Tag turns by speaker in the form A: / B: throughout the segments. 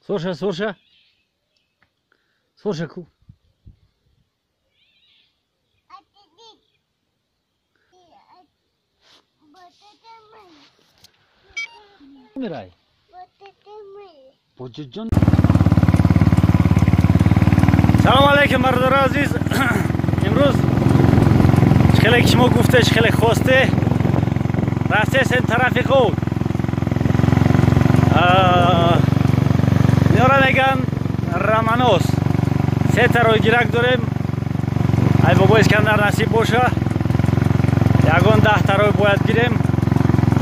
A: Слушай, слушай. Слушай, ку. Мирай. Поджон. Салом алейкум бардор азиз. Имрӯз хеле шумо гуфтеш хеле хосте. Рафтесен тарафи худ. Нора меган Раманос. Се тарои гирак дорем. Ай бобо Искандар насиб боша. Ягон 10 тарои бояд гирем.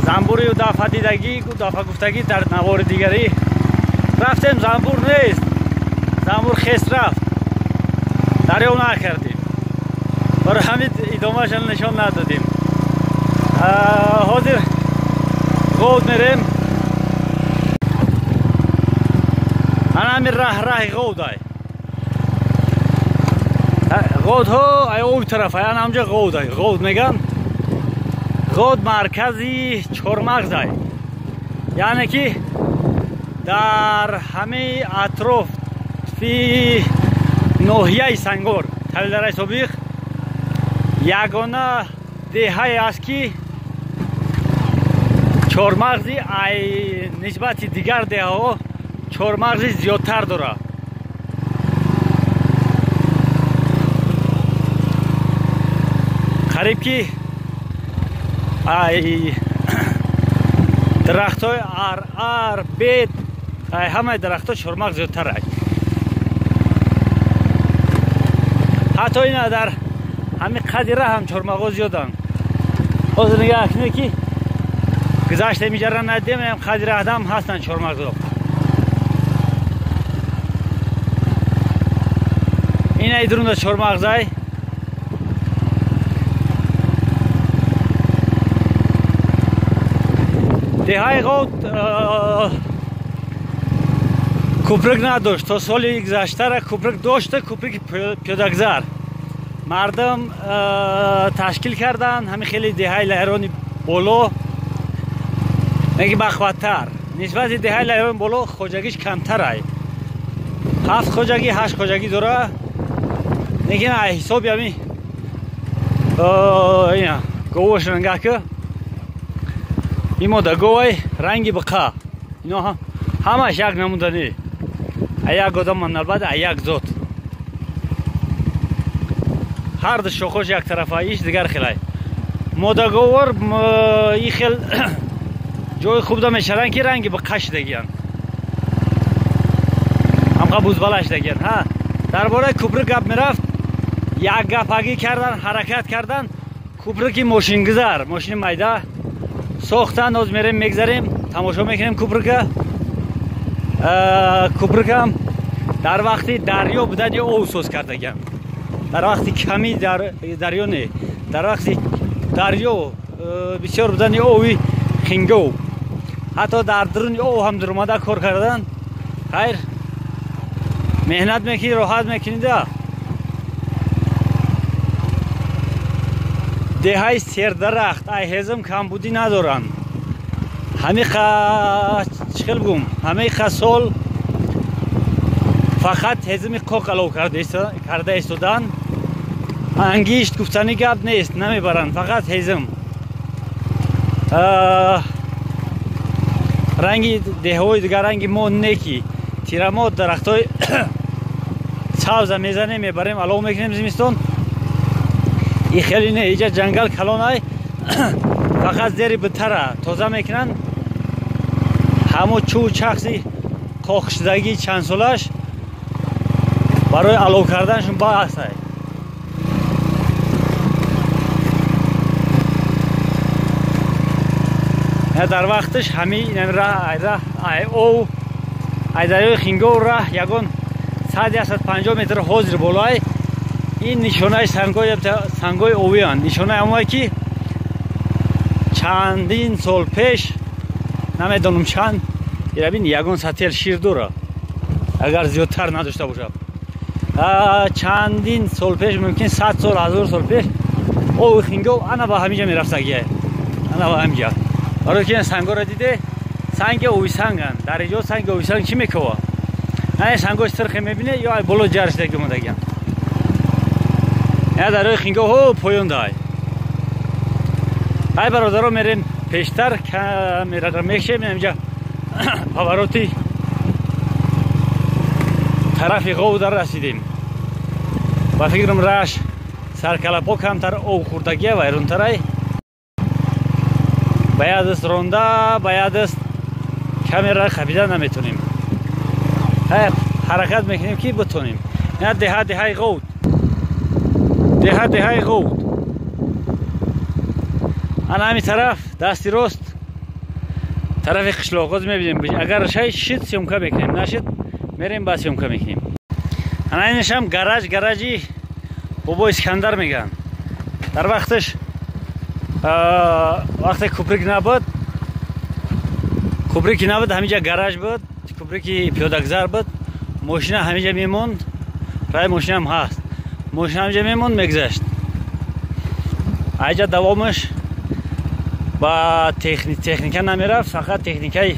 A: Замбури дафа дидагӣ, дафа гуфтагӣ дар навори дигарӣ. Рафтем замбур нест. Замбур хес рафт. Дарё накардем. Барои ҳамин идомашон нишон надодем. Ҳозир ғод мерем. Ана ҳамин раҳи ғодай. ғодҳо ай ои тарафа, ана ҳамҷо ғодай. ғод меган. ғод маркази чормағзай. яъне ки дар ҳамаи атрофи ноҳияи Сангор Тавилдараи собиқ ягона деҳае аст ки чормағзи ай нисбати дигар деҳаҳо чормағзи зиёдтар дорад. қариб ки ай дарахтҳои ар бед ай ҳамаи дарахтҳо чормағз зиёдтар ай. ҳатто ина дар ҳамин қадира ҳам чормағҳо зиёданд. ҳозир нигаҳ кунед ки гузашта миҷара надидем қадира ҳадам ҳастанд чормағзҳо. ина идурунда чормағзай. деҳаи ғод кӯприк надошт. То соли гузаштара кӯприк дошта, кӯприки пиёдагузар. мардум ташкил карданд. ҳамин хеле деҳаи лайрони боло меги бахваттар. нисбати деҳаи лайрони боло хоҷагиш камтар ай. 7 хоҷагӣ 8 хоҷагӣ дора. мегин ай ҳисоби ҳами ина говошон нигах ку. ин мода говай ранги биқа. ино ҳамаш як намудани. а як одам албатта а як зот. ҳар ду шохош як тарафа, иш дигар хелай. Модаговор и хел ҷои хуб да мешаранд ки ранги биқа шидагиян. ҳамқа бузбала шидагиян. Ҳа, дар бораи кӯприк гап мерафт. Як гапагӣ кардан, ҳаракат кардан. Кӯприки мошингузар, мошини майда сохтан. ҳозир мерем мегзарем, тамошо мекунем кӯприка. Кӯприкам дар вақти дарё будани ов соз кардагиян. дар вақти ками дарё не, дар вақти дарё бисёр будани ови хингов. ҳатто дар дуруни ов ҳам дуромада кор кардан. хайр меҳнат мекунӣ, роҳат мекунида. деҳаи сердарахт ай ҳезм камбудӣ надоранд. ҳамиқа чӣ хел бигӯм, ҳамиқа сол фақат ҳезми қоқ алов карда истоданд. ангишт гуфтани гап нест, намебаранд, фақат ҳезм. ранги деҳаҳои дигар ранги мо не ки тирамо дарахтҳои сабза мезанем, мебарем, алов мекунем зимистон. и хеле не, иҷа ҷангал калон ай. фақат зери битара тоза мекунанд. ҳамо чӯ чахси қоқшидагии чандсолаш барои алов карданашон баъс ай. дар вақташ ҳамин ов ай дарёи хингов раҳ ягон 100-150 метр ҳозир болоай. ин нишонаи сангои овиянд. нишонаи ҳамое ки чандин сол пеш, намедонам чанд, бин ягон сател шир дора, агар зиёдтар надошта бошад. чандин сол пеш, мумкин 100 сол 1000 сол пеш ови хингов ана ба ҳамиҷа мерафтагия. ана ба ҳамиҷа. барои ки сангора диде, санги овисанганд. дар иҷо санги овисанг чӣ мекава? نه سنگوش سرخه میبینه یا بلو جرش دیگه مدگیم یا در روی خینگاه ها پایون دای های برادرها میرین پیشتر کامیرا را میکشیم اینجا پاوروتی طرف غو در رسیدیم و فکرم راش سرکلپا کمتر او خوردگی و ایرونترای باید است رونده باید است کامیرا خبیده نمیتونیم حرکت میکنیم که بتونیم نه ده غود ده غود انا همین طرف دستی راست طرف قشلاقاز میبینیم اگر شد سیمکه میکنیم نشد میریم با سیمکه میکنیم انا اینش هم گراجی بابا اسکندر میگن در وقتش وقتی کوپریک نبود همینجا گراج بود کوپریک پیاده‌گذر بود ماشین همینجا میموند رای ماشین هم هست ماشین همینجا میموند میگذشت اینجا دوامش با تکنیکه نمیرفت فقط تکنیکه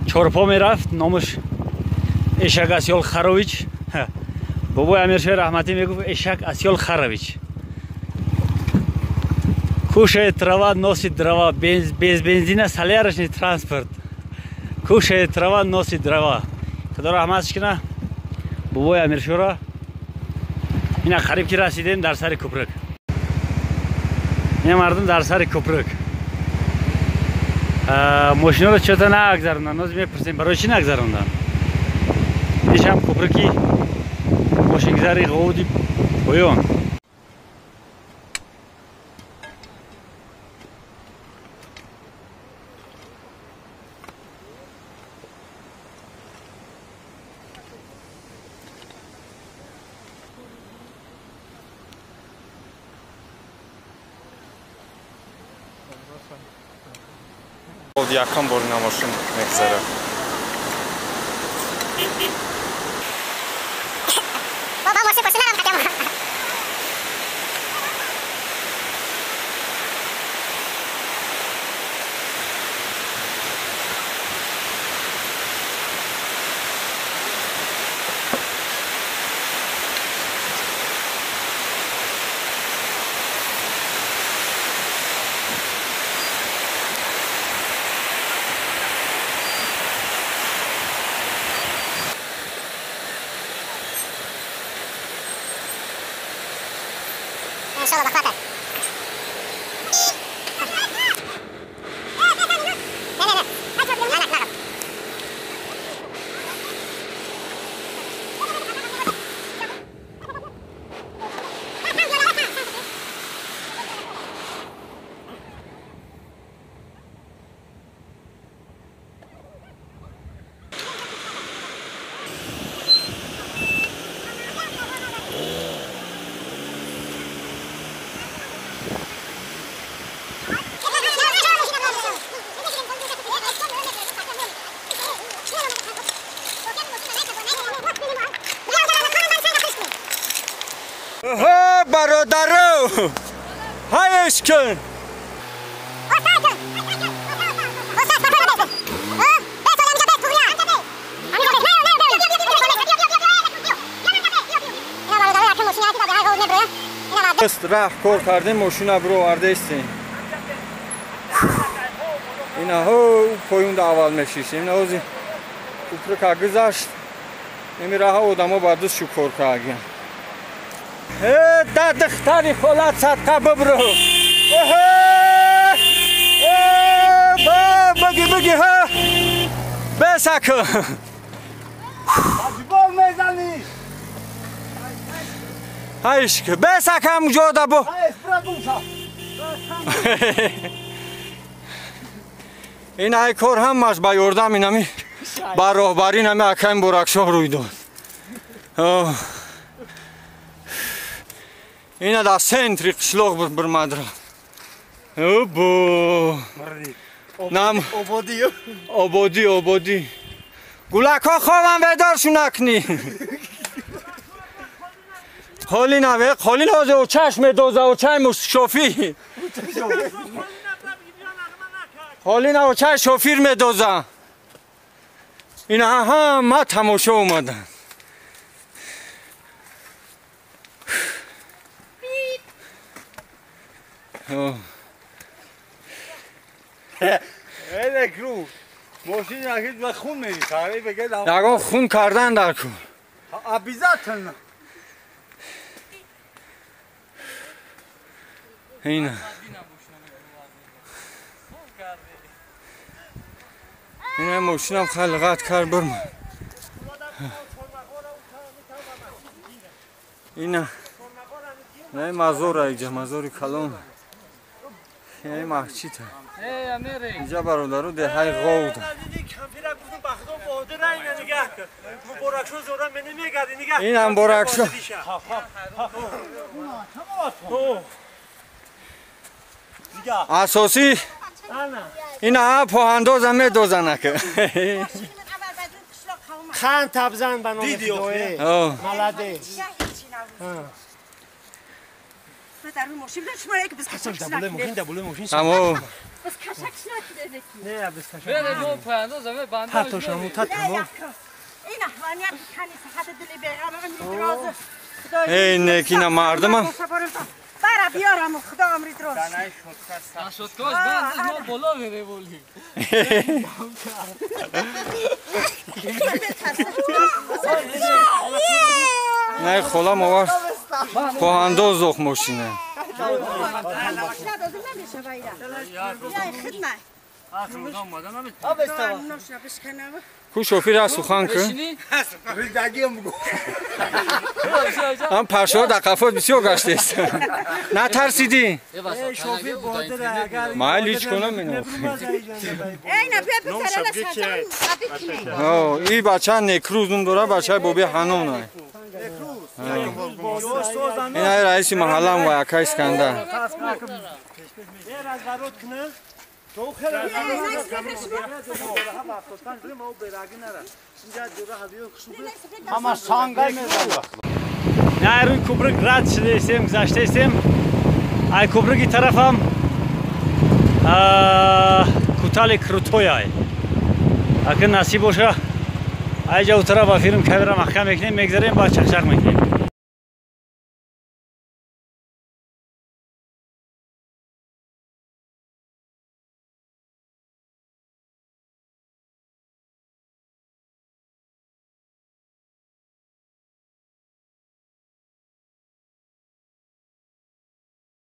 A: چورپا میرفت نامش اشک اسیال خرویچ بابای امیرشاه رحمتی میگفت اشک اسیال خرویچ کوشه трава носит дрова без бензина солярочный транспорт کوشه трава носит дрова خدا رحمتش کنه بابای امیرشاه را اینا قریب که رسیدیم در سر کوپرک این مردم در سر کوپرک ماشینا رو چطور نگذروندن ناز میپرسیم برای چی نگذروندن ایش هم کوپرکی ماشینگذاری غودی پایان
B: یکم بار نماشون میگذره
C: بابا ماشین پشت نرم خطم انشالله بخاطر
B: برادرو هایش کن است راه کار کردیم ماشین برو آورده استیم اینا ها پایون اول میشیشیم اینا اوزی کوپرک گذشت نمی راه آدم ها باید شو کار کردیم در دختری خالت صدقه ببرو بگی ها بسکو
D: بال میزنی
B: هایش که بسکم جاده بو این های کار هم از با یردم اینمی با راهبری نمی اکیم برکشاه روی داد اینا در سنتری قشلاق برمد را آبادی گلک ها خواهم ویدارشون اکنی خالی نوه خالی نازه و چشم دوزه و چشم شافی خالی نوه چشم شافیر می دوزه اینا همه تماشا اومدن.
D: ایده کرو ماشین یکیت به خون میری ساری بگه
B: نگاه خون کردن در کن.
D: عبیزتن
B: اینا اینا ماشینم خلقت کرد برم. اینا نه مزار اینجا مزار کلام. این محچیت اینجا برادرو دههای غود. این هم برکشو. اساسی اینا پاهنداز هم میدوزن که
E: خان تبزن بنامه دوه ملده
B: همو
E: نه بس تاتو شامو تاتو
B: این نکینا مردم هم
C: برا بیارم خدا امری درست
E: شدکاش بند ما بالا میره بولی
B: نه خلا موار پاهنداز زخ ماشینه کو شوفیر از سخن که هم پرشا در قفات بسیار گشته است نه ترسیدی؟ ما لیچ کنم اینو این بچه نکروز داره بچه بابی هنون این های رئیسی محله هم و یکه اسکندر
D: همه سانگه میزن
A: نه روی کوبرگ رد شده ایستیم گذشته ایستیم ای کوبرگی طرف هم کوتال کروتوی های اگر نصیب باشه اینجا او طرف فیلم کامرا محکم میکنیم میگذاریم با چخچق میکنیم